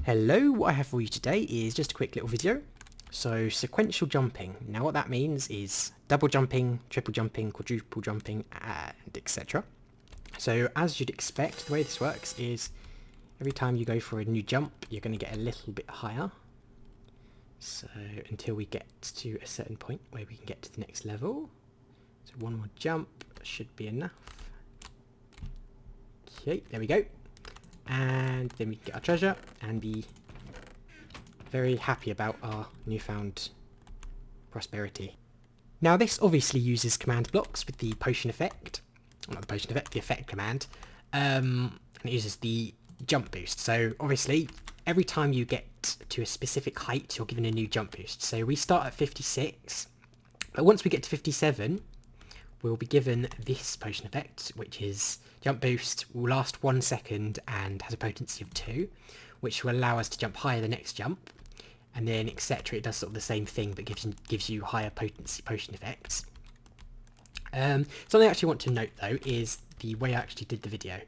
Hello, what I have for you today is just a quick little video. So, sequential jumping. Now what that means is double jumping, triple jumping, quadruple jumping, and etc. So as you'd expect, the way this works is every time you go for a new jump, you're going to get a little bit higher. So until we get to a certain point where we can get to the next level. So one more jump should be enough. Okay, there we go. And then we can get our treasure and be very happy about our newfound prosperity. Now this obviously uses command blocks with the potion effect, well, not the potion effect, the effect command, and it uses the jump boost. So obviously every time you get to a specific height you're given a new jump boost. So we start at 56, but once we get to 57 we'll be given this potion effect, which is jump boost, will last 1 second and has a potency of 2, which will allow us to jump higher the next jump, and then etc. It does sort of the same thing but gives you higher potency potion effects. Something I actually want to note though is the way I actually did the video.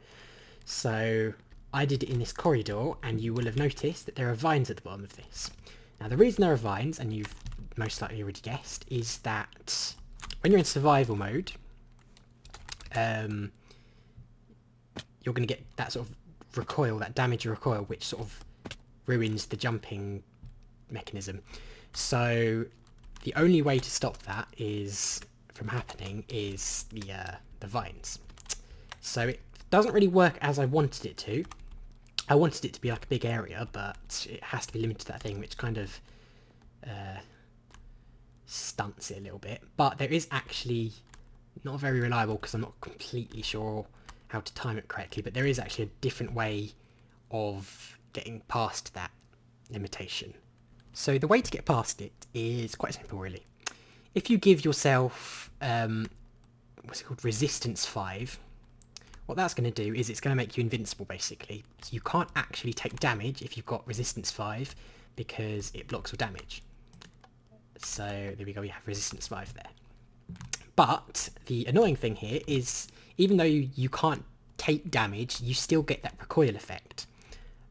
So I did it in this corridor, and you will have noticed that there are vines at the bottom of this. Now the reason there are vines, and you've most likely already guessed, is that when you're in survival mode, you're going to get that sort of recoil, that damage recoil, which sort of ruins the jumping mechanism. So the only way to stop that from happening is the vines. So it doesn't really work as I wanted it to. I wanted it to be like a big area, but it has to be limited to that thing, which kind of stunts it a little bit. But there is actually not very reliable, because I'm not completely sure how to time it correctly, but there is actually a different way of getting past that limitation. So the way to get past it is quite simple really. If you give yourself what's it called, resistance 5, what that's going to do is it's going to make you invincible basically. So you can't actually take damage if you've got resistance 5 because it blocks all damage. So there we go, we have resistance 5 there. But the annoying thing here is, even though you can't take damage, you still get that recoil effect.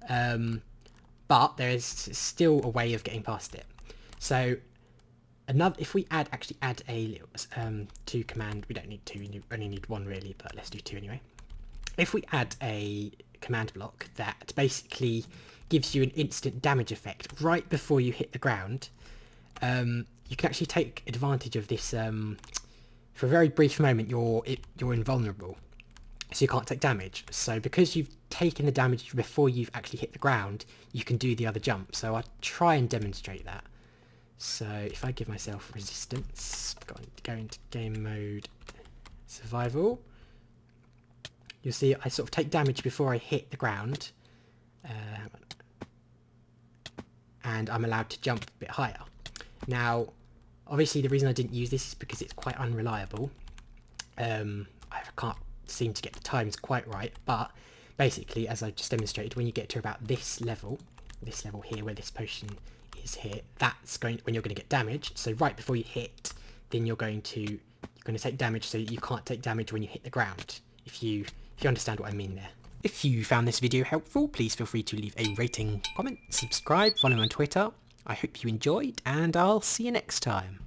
But there is still a way of getting past it. So if we actually add a little 2 command, we don't need 2, we only need 1 really, but let's do 2 anyway. If we add a command block that basically gives you an instant damage effect right before you hit the ground, you can actually take advantage of this. For a very brief moment you're invulnerable, so you can't take damage. So because you've taken the damage before you've actually hit the ground, you can do the other jump. So I'll try and demonstrate that. So if I give myself resistance, go into game mode, survival, you'll see I sort of take damage before I hit the ground, and I'm allowed to jump a bit higher. Now obviously the reason I didn't use this is because it's quite unreliable. I can't seem to get the times quite right, but basically, as I just demonstrated, when you get to about this level here where this potion is here, that's when you're going to get damage. So right before you hit, then you're going to take damage, so you can't take damage when you hit the ground, if you understand what I mean there. If you found this video helpful, please feel free to leave a rating, comment, subscribe, follow me on Twitter. I hope you enjoyed, and I'll see you next time.